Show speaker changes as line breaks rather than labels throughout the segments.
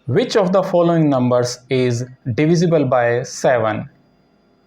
Which of the following numbers is divisible bye 7,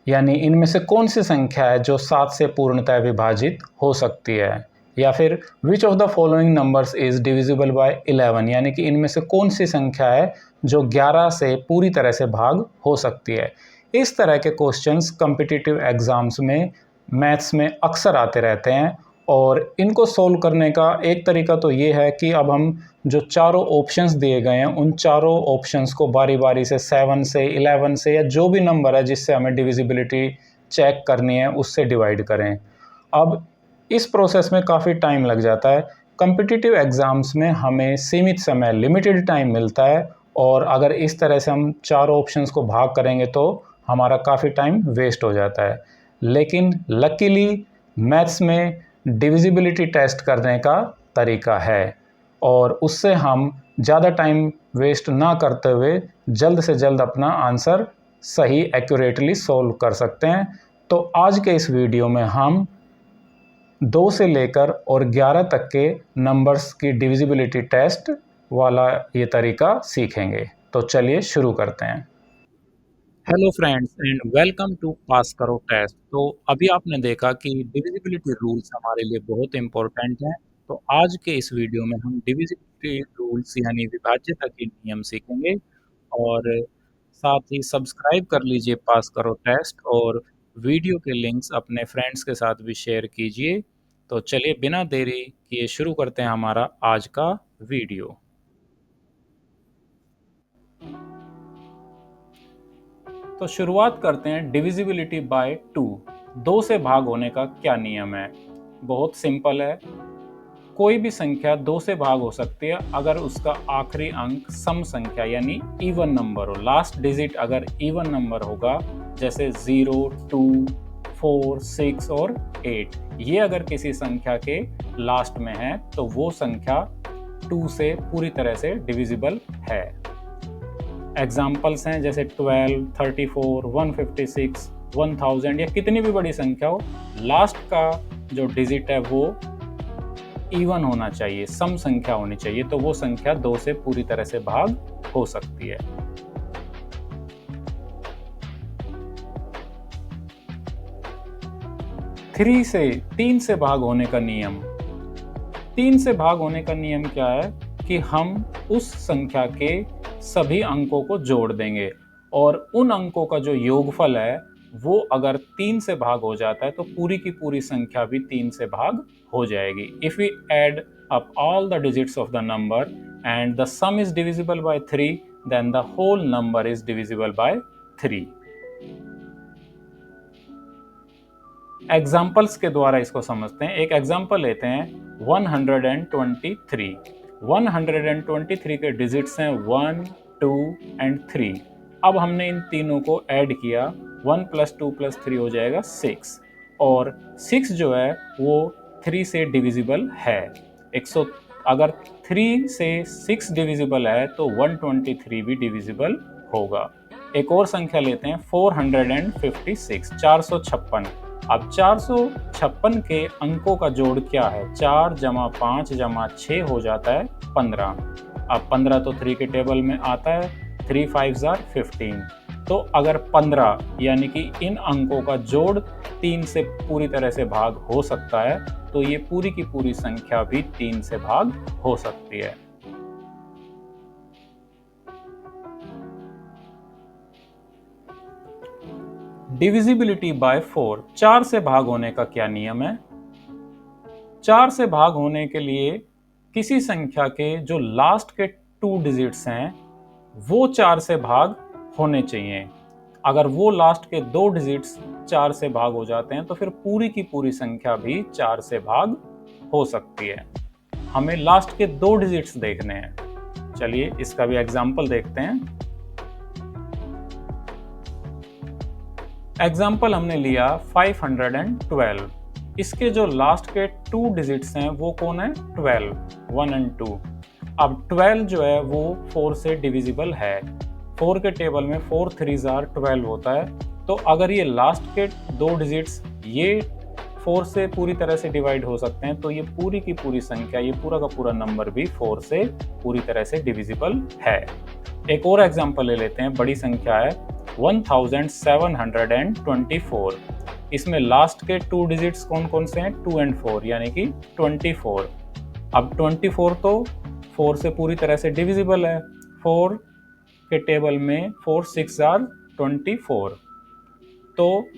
यानी इनमें से कौन सी संख्या है जो 7 से पूर्णतः विभाजित हो सकती है। या फिर which of the following numbers is divisible bye 11, यानी कि इनमें से कौन सी संख्या है जो 11 से पूरी तरह से भाग हो सकती है। इस तरह के क्वेश्चंस कॉम्पिटिटिव एग्जाम्स में मैथ्स में अक्सर आते रहते हैं और इनको सोल्व करने का एक तरीका तो ये है कि अब हम जो चारों ऑप्शंस दिए गए हैं उन चारों ऑप्शंस को बारी बारी से 7 से 11 से या जो भी नंबर है जिससे हमें डिविजिबिलिटी चेक करनी है उससे डिवाइड करें। अब इस प्रोसेस में काफ़ी टाइम लग जाता है। कॉम्पिटिटिव एग्ज़ाम्स में हमें सीमित समय लिमिटेड टाइम मिलता है और अगर इस तरह से हम चारों ऑप्शंस को भाग करेंगे तो हमारा काफ़ी टाइम वेस्ट हो जाता है। लेकिन लकीली मैथ्स में डिविजिबिलिटी टेस्ट करने का तरीका है और उससे हम ज़्यादा टाइम वेस्ट ना करते हुए जल्द से जल्द अपना आंसर सही एक्यूरेटली सोल्व कर सकते हैं। तो आज के इस वीडियो में हम 2 से लेकर और 11 तक के नंबर्स की डिविजिबिलिटी टेस्ट वाला ये तरीका सीखेंगे। तो चलिए शुरू करते हैं।
Hello friends and welcome to pass करो टेस्ट। तो अभी आपने देखा कि डिविजिबिलिटी रूल्स हमारे लिए बहुत इंपॉर्टेंट हैं। तो आज के इस वीडियो में हम डिविजिबिलिटी रूल्स यानी विभाज्यता के नियम सीखेंगे और साथ ही सब्सक्राइब कर लीजिए पास करो टेस्ट और वीडियो के लिंक्स अपने फ्रेंड्स के साथ भी शेयर कीजिए। तो चलिए बिना देरी किए शुरू करते हैं हमारा आज का वीडियो। तो शुरुआत करते हैं डिविजिबिलिटी बाय 2। 2 से भाग होने का क्या नियम है। बहुत सिंपल है। कोई भी संख्या 2 से भाग हो सकती है अगर उसका आखिरी अंक सम संख्या यानी इवन नंबर हो। लास्ट डिजिट अगर इवन नंबर होगा जैसे 0, 2, 4, 6 और 8, ये अगर किसी संख्या के लास्ट में है तो वो संख्या 2 से पूरी तरह से डिविजिबल है। एग्जाम्पल्स हैं जैसे 12, 34, 156, 1000 या कितनी भी बड़ी संख्या हो, लास्ट का जो डिजिट है वो इवन होना चाहिए, सम संख्या होनी चाहिए, तो वो संख्या 2 से पूरी तरह से भाग हो सकती है। तीन से भाग होने का नियम। 3 से भाग होने का नियम क्या है कि हम उस संख्या के सभी अंकों को जोड़ देंगे और उन अंकों का जो योगफल है वो अगर 3 से भाग हो जाता है तो पूरी की पूरी संख्या भी 3 से भाग हो जाएगी। If we add up all the digits of the number and the sum is divisible by 3 then the whole number is divisible by 3। Examples के द्वारा इसको समझते हैं। एक एग्जाम्पल लेते हैं 123। 123 के डिजिट्स हैं 1, 2 एंड 3। अब हमने इन तीनों को ऐड किया, 1 + 2 + 3 हो जाएगा 6 और 6 जो है वो 3 से डिविजिबल है। 100 अगर 3 से 6 डिविजिबल है तो 123 भी डिविजिबल होगा। एक और संख्या लेते हैं 456, 456। अब 456 के अंकों का जोड़ क्या है, 4 + 5 + 6 हो जाता है 15। अब 15 तो 3 के टेबल में आता है, 3 5 = 15। तो अगर 15 यानी कि इन अंकों का जोड़ 3 से पूरी तरह से भाग हो सकता है तो ये पूरी की पूरी संख्या भी 3 से भाग हो सकती है। Divisibility bye 4। 4 से भाग होने का क्या नियम है। 4 से भाग होने के लिए किसी संख्या के जो लास्ट के 2 डिजिट्स हैं वो 4 से भाग होने चाहिए। अगर वो लास्ट के 2 डिजिट्स 4 से भाग हो जाते हैं तो फिर पूरी की पूरी संख्या भी 4 से भाग हो सकती है। हमें लास्ट के 2 डिजिट्स देखने हैं। चलिए इसका भी एग्जाम्पल देखते हैं। एग्जाम्पल हमने लिया 512। इसके जो लास्ट के 2 डिजिट्स हैं वो कौन है, 12, 1 और 2। अब 12 जो है वो 4 से डिविजिबल है। 4 के टेबल में 4 3 = 12 होता है। तो अगर ये लास्ट के 2 डिजिट्स ये 4 से पूरी तरह से डिवाइड हो सकते हैं तो ये पूरी की पूरी संख्या, ये पूरा का पूरा नंबर भी 4 से पूरी तरह से डिविजिबल है। एक और एग्जांपल ले लेते हैं, बड़ी संख्या है 1724। इसमें लास्ट के 2 डिजिट्स कौन कौन से हैं? 2 और 4, यानी कि 24। अब 24 तो 4 से पूरी तरह से डिविजिबल है। 4 के टेबल में 4 6 आर 24, तो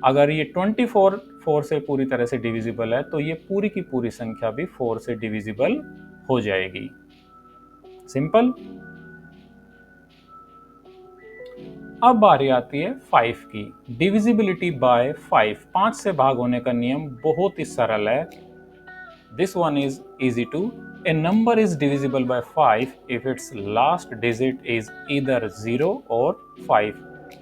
अगर ये 24 4 से पूरी तरह से डिविजिबल है तो ये पूरी की पूरी संख्या भी 4 से डिविजिबल हो जाएगी। सिंपल। अब बारी आती है 5 की। डिविजिबिलिटी बाय 5, 5 से भाग होने का नियम बहुत ही सरल है। This one is easy too. A number is divisible by 5 if its last digit is either 0 or 5.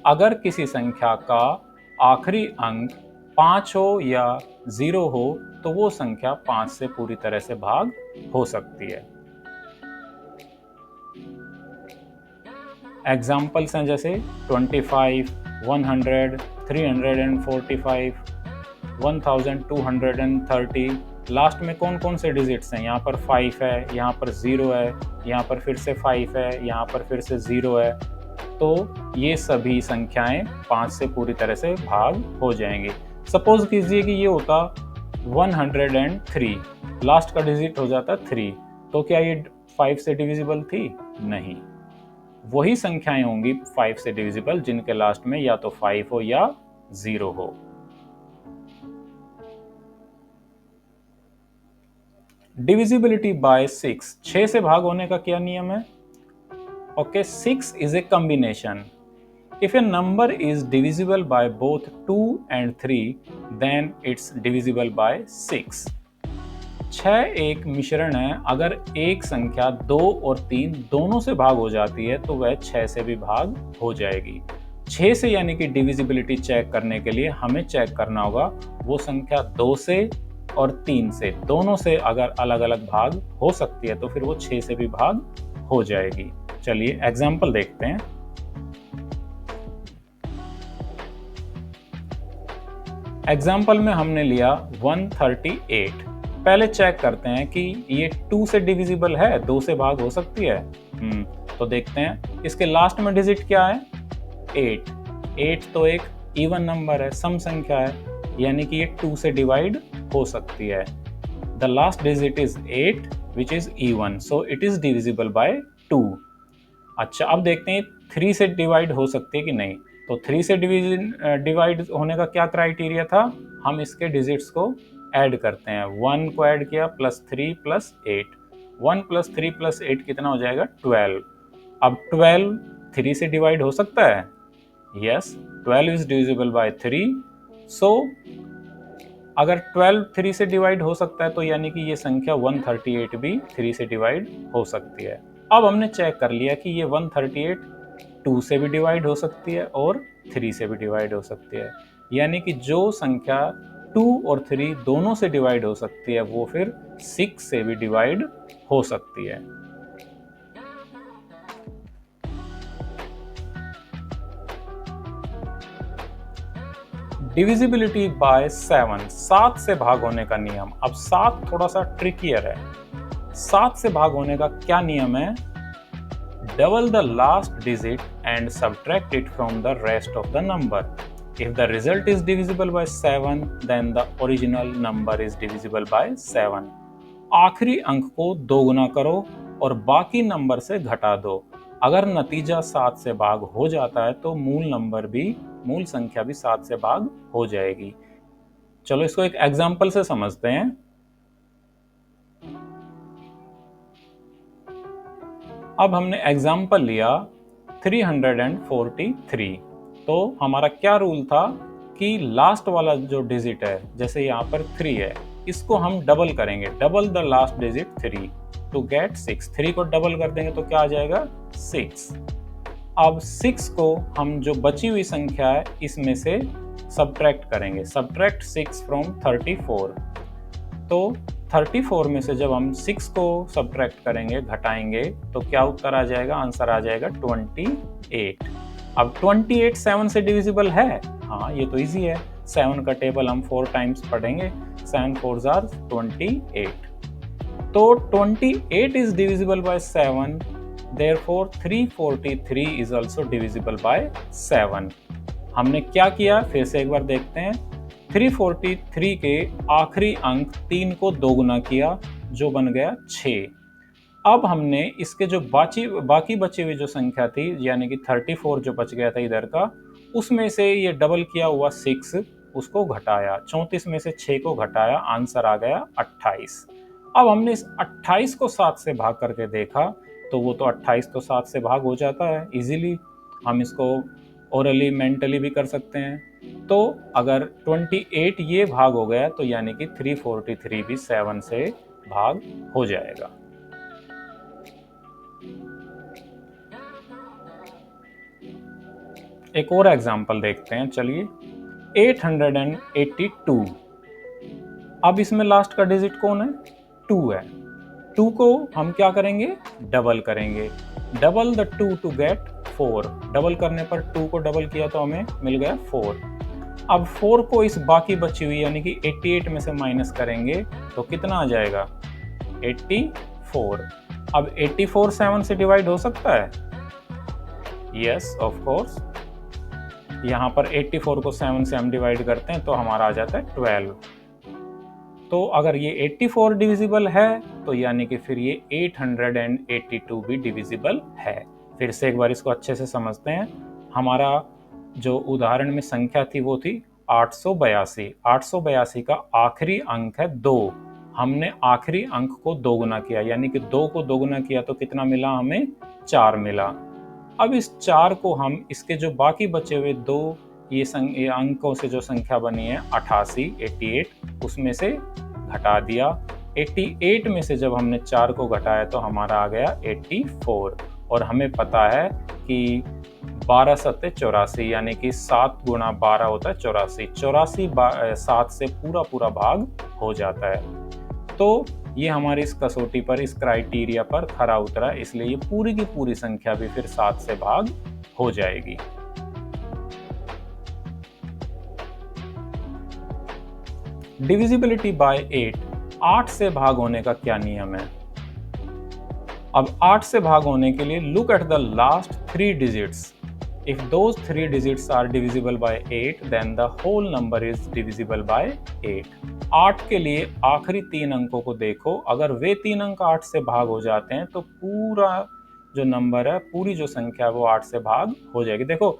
अगर किसी संख्या का आखिरी अंक 5 हो या 0 हो तो वो संख्या 5 से पूरी तरह से भाग हो सकती है। एग्जाम्पल्स हैं जैसे 25, 100, 345, 1230। लास्ट में कौन कौन से डिजिट्स हैं? यहाँ पर 5 है, यहाँ पर 0 है, यहाँ पर फिर से 5 है, यहाँ पर फिर से 0 है। तो ये सभी संख्याएं 5 से पूरी तरह से भाग हो जाएंगी। सपोज कीजिए कि ये होता 103, लास्ट का डिजिट हो जाता 3, तो क्या ये 5 से डिविजिबल थी? नहीं। वही संख्याएं होंगी 5 से डिविजिबल जिनके लास्ट में या तो 5 हो या 0 हो। डिविजिबिलिटी बाय 6, 6 से भाग होने का क्या नियम है? Okay, 6 is a combination. If a number is divisible by both 2 and 3 then it's divisible by 6। 6 एक मिश्रण है। अगर एक संख्या 2 और 3 दोनों से भाग हो जाती है तो वह 6 से भी भाग हो जाएगी। 6 से यानी कि डिविजिबिलिटी चेक करने के लिए हमें चेक करना होगा वो संख्या 2 से और 3 से, दोनों से अगर अलग अलग भाग हो सकती है तो फिर वो 6 से भी भाग हो जाएगी। चलिए एग्जाम्पल देखते हैं। एग्जाम्पल में हमने लिया 138। पहले चेक करते हैं कि ये 2 से डिविजिबल है, 2 से भाग हो सकती है। तो देखते हैं इसके लास्ट में डिजिट क्या है? 8। 8 तो एक इवन नंबर है, सम संख्या है, यानी कि ये 2 से डिवाइड हो सकती है। The last digit is 8 which is even, so it is divisible bye 2। अच्छा, अब देखते हैं 3 से डिवाइड हो सकती है कि नहीं। तो 3 से डिवाइड होने का क्या क्राइटेरिया था? हम इसके डिजिट्स को ऐड करते हैं। 1 को ऐड किया प्लस 3 प्लस 8। 1 प्लस 3 प्लस 8 कितना हो जाएगा? 12। अब 12 3 से डिवाइड हो सकता है? Yes, 12 is divisible by 3। सो अगर 12 3 से डिवाइड हो सकता है तो यानी कि ये संख्या 138 भी 3 से डिवाइड हो सकती है। अब हमने चेक कर लिया कि ये 138 2 से भी डिवाइड हो सकती है और 3 से भी डिवाइड हो सकती है, यानी कि जो संख्या 2 और 3 दोनों से डिवाइड हो सकती है वो फिर 6 से भी डिवाइड हो सकती है। डिविजिबिलिटी बाय 7, 7 से भाग होने का नियम। अब 7 थोड़ा सा ट्रिकियर है। 7 से भाग होने का क्या नियम है? Double the last digit and subtract it from the rest of the number. If the result is divisible by 7, then the original number is divisible by 7. आखिरी अंक को दोगुना करो और बाकी नंबर से घटा दो। अगर नतीजा 7 से भाग हो जाता है तो मूल संख्या भी 7 से भाग हो जाएगी। चलो इसको एक एग्जाम्पल से समझते हैं। अब हमने एग्जाम्पल लिया 343। तो हमारा क्या रूल था कि लास्ट वाला जो डिजिट है, जैसे यहाँ पर 3 है, इसको हम डबल करेंगे। Double the last digit 3 to get 6। 3 को डबल कर देंगे तो क्या आ जाएगा? 6। अब 6 को हम जो बची हुई संख्या है इसमें से सब्ट्रैक्ट करेंगे। Subtract 6 from 34। तो 34 में से जब हम 6 को सब्ट्रैक्ट करेंगे, घटाएंगे, तो क्या उत्तर आ जाएगा? आंसर आ जाएगा 28। अब 28 7 से डिविजिबल है? हाँ, ये तो इजी है। 7 का टेबल हम 4 टाइम्स पढ़ेंगे। 7 4s are 28। तो 28 is divisible bye 7 Therefore 343 is also divisible by 7. हमने क्या किया फिर से एक बार देखते हैं। 343 के आखिरी अंक 3 को दोगुना किया जो बन गया 6। अब हमने इसके जो बाकी बची हुई जो संख्या थी यानी कि 34 जो बच गया था इधर का, उसमें से ये डबल किया हुआ 6 उसको घटाया, 34 में से 6 को घटाया, आंसर आ गया 28। अब हमने इस 28 को 7 से भाग करके देखा तो वो तो 28 तो 7 से भाग हो जाता है इजीली, हम इसको ओरली मेंटली भी कर सकते हैं। तो अगर 28 ये भाग हो गया तो यानी कि 343 भी 7 से भाग हो जाएगा। एक और एग्जांपल देखते हैं, चलिए 882। अब इसमें लास्ट का डिजिट कौन है? 2 है। 2 को हम क्या करेंगे? डबल करेंगे। Double the 2 to get 4। Double करने पर 2 को डबल किया तो हमें मिल गया 4। अब 4 को इस बाकी बची हुई यानी कि 88 में से माइनस करेंगे तो कितना आ जाएगा? 84। अब 84 7 से डिवाइड हो सकता है? Yes of course. यहाँ पर 84 को 7 से हम डिवाइड करते हैं तो हमारा आ जाता है 12। तो अगर ये 84 डिविजिबल है तो यानी कि फिर ये 882 भी डिविजिबल है। फिर से एक बार इसको अच्छे से समझते हैं। हमारा जो उदाहरण में संख्या थी वो थी 882। 882 का आखिरी अंक है 2। हमने आखिरी अंक को दोगुना किया यानी कि 2 को दोगुना किया तो कितना मिला हमें? 4 मिला। अब इस 4 को हम इसके जो बाकी बचे हुए 2 ये अंकों से जो संख्या बनी है 88 उसमें से घटा दिया। 88 में से जब हमने 4 को घटाया तो हमारा आ गया 84। और हमें पता है कि 12 सत्ते 84 यानी कि 7 गुणा 12 होता है 84। 84 7 से पूरा भाग हो जाता है। तो ये हमारी इस कसौटी पर, इस क्राइटेरिया पर खरा उतरा, इसलिए ये पूरी की पूरी संख्या भी फिर 7 से भाग हो जाएगी। डिविजिबिलिटी बाय 8 से भाग होने का क्या नियम है? अब 8 से भाग होने के लिए look at the last 3 digits. If those 3 digits are divisible by 8, then the whole number is divisible by 8. 8 के लिए आखिरी 3 अंकों को देखो, अगर वे 3 अंक 8 से भाग हो जाते हैं तो पूरा जो नंबर है, पूरी जो संख्या है वो 8 से भाग हो जाएगी। देखो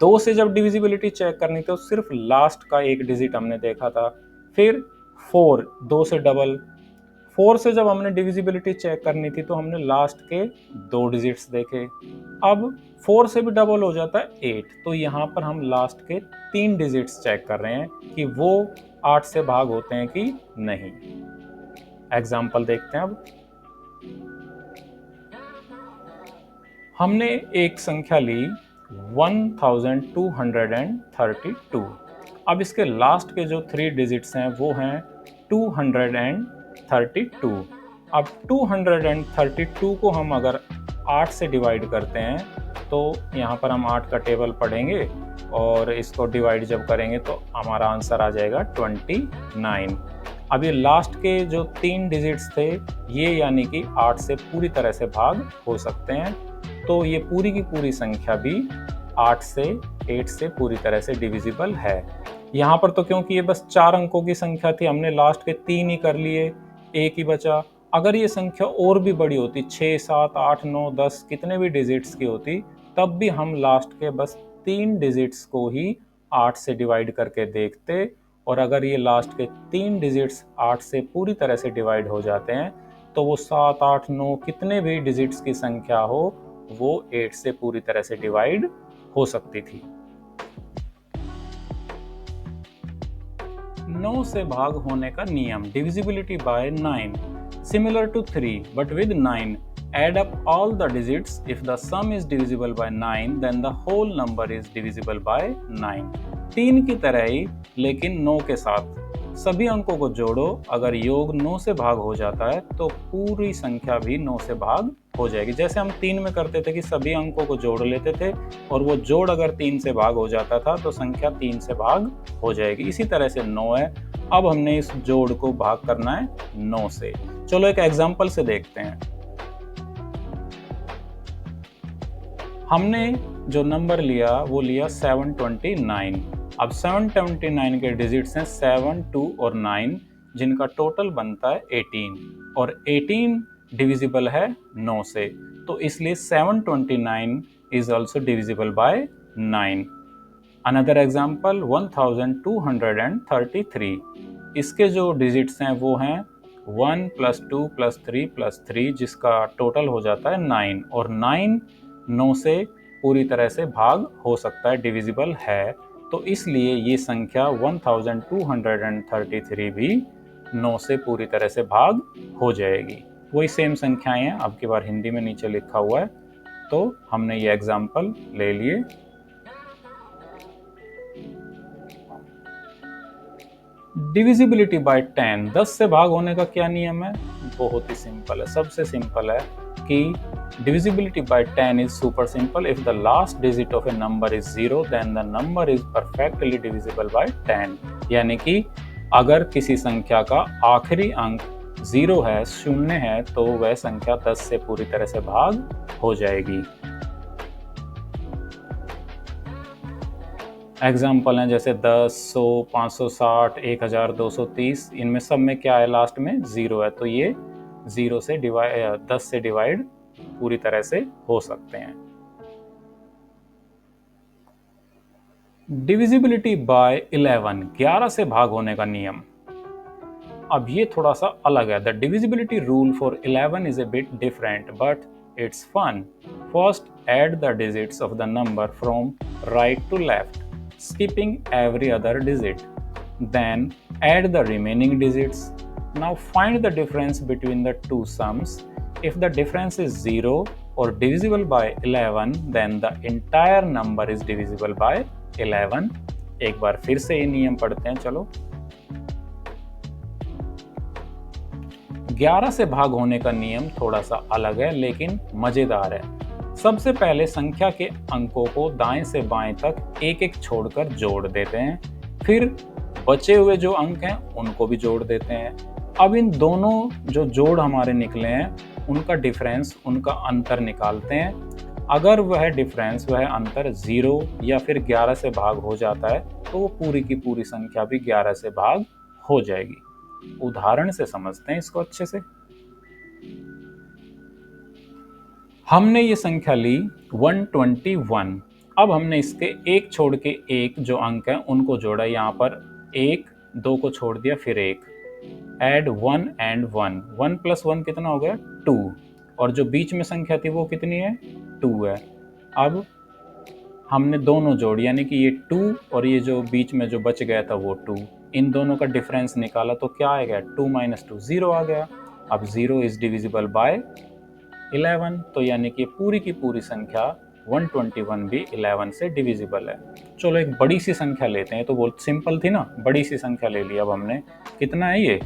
2 से जब डिविजिबिलिटी चेक करनी थी तो सिर्फ लास्ट का एक डिजिट हमने देखा था। फिर 4, 2 से डबल। 4 से जब हमने डिविजिबिलिटी चेक करनी थी तो हमने लास्ट के 2 डिजिट्स देखे। अब 4 से भी डबल हो जाता है 8, तो यहाँ पर हम लास्ट के 3 डिजिट्स चेक कर रहे हैं कि वो 8 से भाग होते हैं कि नहीं। एग्जाम्पल देखते हैं। अब हमने एक संख्या ली 1232। अब इसके लास्ट के जो 3 डिजिट्स हैं वो हैं 232। अब 232 को हम अगर 8 से डिवाइड करते हैं तो यहाँ पर हम 8 का टेबल पढ़ेंगे और इसको डिवाइड जब करेंगे तो हमारा आंसर आ जाएगा 29। अब ये लास्ट के जो 3 डिजिट्स थे ये यानी कि 8 से पूरी तरह से भाग हो सकते हैं, तो ये पूरी की पूरी संख्या भी 8 से पूरी तरह से डिविजिबल है। यहाँ पर तो क्योंकि ये बस 4 अंकों की संख्या थी, हमने लास्ट के 3 ही कर लिए, एक ही बचा। अगर ये संख्या और भी बड़ी होती, 6, 7, 8, 9, 10 कितने भी डिजिट्स की होती, तब भी हम लास्ट के बस 3 डिजिट्स को ही 8 से डिवाइड करके देखते। और अगर ये लास्ट के 3 डिजिट्स 8 से पूरी तरह से डिवाइड हो जाते हैं तो वो 7, 8, 9 कितने भी डिजिट्स की संख्या हो वो 8 से पूरी तरह से डिवाइड हो सकती थी। 9 से भाग होने का नियम, divisibility by 9, similar to 3 but with 9, add up all the digits. If the sum is divisible by 9 then the whole number is divisible by 9. 3 की तरह ही लेकिन 9 के साथ सभी अंकों को जोड़ो, अगर योग 9 से भाग हो जाता है तो पूरी संख्या भी 9 से भाग हो जाएगी। जैसे हम 3 में करते थे कि सभी अंकों को जोड़ लेते थे और वो जोड़ अगर 3 से भाग हो जाता था तो संख्या 3 से भाग हो जाएगी। इसी तरह से 9 है, अब हमने इस जोड़ को भाग करना है 9 से। चलो एक एग्जाम्पल से देखते हैं। हमने जो नंबर लिया वो लिया 729। अब 729 के डिजिट्स हैं 7, 2 और 9, जिनका टोटल बनता है 18, और 18 डिविजिबल है 9 से, तो इसलिए 729 is also divisible by 9। Another example 1233, इसके जो डिजिट्स हैं वो हैं 1 + 2 + 3 + 3, जिसका टोटल हो जाता है 9, और 9 9 से पूरी तरह से भाग हो सकता है, डिविजिबल है, तो इसलिए ये संख्या 1233 भी 9 से पूरी तरह से भाग हो जाएगी। वही सेम संख्याएं हैं, अब की बार हिंदी में नीचे लिखा हुआ है, तो हमने ये एग्जाम्पल ले लिए। डिविजिबिलिटी बाय 10, 10 से भाग होने का क्या नियम है? बहुत ही सिंपल है, सबसे सिंपल है कि divisibility by 10 is super simple. If the last digit of a number is 0 then the number is perfectly divisible by 10। यानी कि अगर किसी संख्या का आखिरी अंक 0 है, 0 है, तो वह संख्या 10 से पूरी तरह से भाग हो जाएगी। एग्जाम्पल हैं जैसे 10, 100, 560, 1230, इनमें सब में क्या है? लास्ट में 0 है, तो ये 0 से 10 से डिवाइड पूरी तरह से हो सकते हैं। डिविजिबिलिटी बाय 11, 11 से भाग होने का नियम। अब ये थोड़ा सा अलग है। The divisibility rule for 11 is a bit different but it's fun. First add the digits of the number from right to left, skipping every other digit. Then add the remaining digits. Now find the difference between the two sums. If the difference is 0 or divisible by 11, then the entire number is divisible by 11. एक बार फिर से ये नियम पढ़ते हैं, चलो। 11 से भाग होने का नियम थोड़ा सा अलग है लेकिन मजेदार है। सबसे पहले संख्या के अंकों को दाएं से बाएं तक एक एक छोड़कर जोड़ देते हैं, फिर बचे हुए जो अंक हैं उनको भी जोड़ देते हैं। अब इन दोनों जो जोड़ हमारे निकले हैं उनका डिफरेंस, उनका अंतर निकालते हैं। अगर वह डिफरेंस, वह अंतर 0 या फिर 11 से भाग हो जाता है तो वो पूरी की पूरी संख्या भी 11 से भाग हो जाएगी। उदाहरण से समझते हैं इसको अच्छे से। हमने ये संख्या ली 121। अब हमने इसके एक छोड़ के एक जो अंक हैं उनको जोड़ा, यहाँ पर 1, 2 को छोड़ दिया, फिर 1, ऐड 1 and 1, 1 + 1 कितना हो गया? 2, और जो बीच में संख्या थी वो कितनी है? 2 है। अब हमने दोनों जोड़, यानी कि ये 2 और ये जो बीच में जो बच गया था वो 2, इन दोनों का डिफरेंस निकाला तो क्या आएगा? 2 - 2 0 आ गया। अब 0 इज डिविजिबल बाय 11, तो यानी कि पूरी की पूरी संख्या 121 भी 11 से डिविजिबल है। चलो एक बड़ी सी संख्या लेते हैं, तो बहुत सिंपल थी ना, बड़ी सी संख्या ले ली। अब हमने, कितना है ये?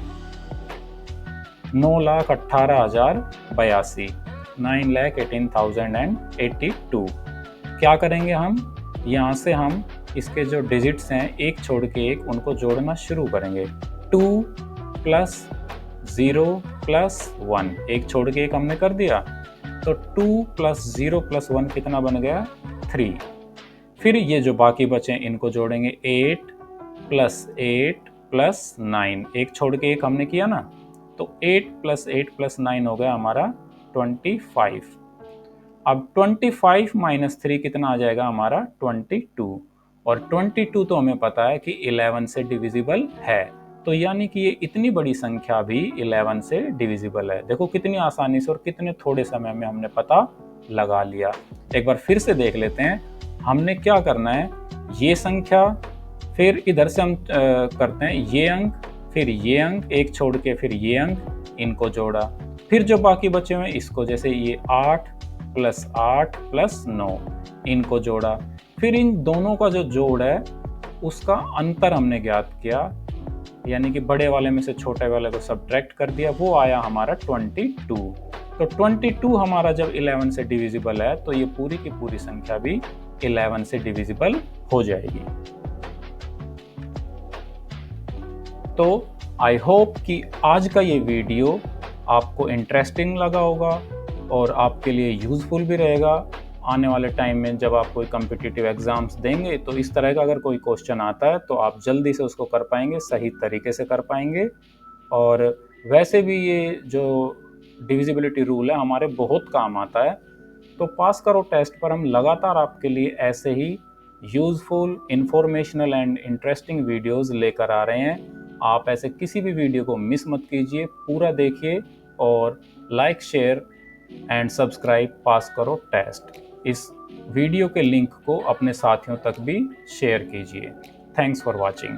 9,18,082, 9,18,082। क्या करेंगे हम? यहाँ से हम इसके जो डिजिट्स हैं एक छोड़ के एक, उनको जोड़ना शुरू करेंगे। 2 + 0 + 1, एक छोड़ के एक हमने कर दिया, तो 2 + 0 + 1 कितना बन गया? 3। फिर ये जो बाकी बचे इनको जोड़ेंगे, 8 + 8 + 9, एक छोड़ के एक हमने किया ना, तो 8 + 8 + 9 हो गया हमारा 25। अब 25 - 3 कितना आ जाएगा हमारा? 22, और 22 तो हमें पता है कि 11 से डिविजिबल है, तो यानी कि ये इतनी बड़ी संख्या भी 11 से डिविजिबल है। देखो कितनी आसानी से और कितने थोड़े समय में हमने पता लगा लिया। एक बार फिर से देख लेते हैं, हमने क्या करना है? ये संख्या, फिर इधर से हम करते हैं ये अंक, फिर ये अंक, एक छोड़ के फिर ये अंक, इनको जोड़ा, फिर जो बाकी बचे हुए इसको, जैसे ये 8 + 8 + 9, इनको जोड़ा, फिर इन दोनों का जो जोड़ है उसका अंतर हमने ज्ञात किया, यानी कि बड़े वाले में से छोटे वाले को सब्ट्रैक्ट कर दिया, वो आया हमारा 22। तो 22 हमारा जब 11 से डिविजिबल है तो ये पूरी की पूरी संख्या भी 11 से डिविजिबल हो जाएगी। तो आई होप कि आज का ये वीडियो आपको इंटरेस्टिंग लगा होगा और आपके लिए यूजफुल भी रहेगा आने वाले टाइम में जब आप कोई कम्पिटिटिव एग्ज़ाम्स देंगे तो इस तरह का अगर कोई क्वेश्चन आता है तो आप जल्दी से उसको कर पाएंगे, सही तरीके से कर पाएंगे। और वैसे भी ये जो डिविजिबिलिटी रूल है हमारे बहुत काम आता है। तो पास करो टेस्ट पर हम लगातार आपके लिए ऐसे ही useful, informational and interesting videos लेकर आ रहे हैं। आप ऐसे किसी भी वीडियो को मिस मत कीजिए, पूरा देखिए और लाइक, शेयर एंड सब्सक्राइब पास करो टेस्ट। इस वीडियो के लिंक को अपने साथियों तक भी शेयर कीजिए। Thanks for watching.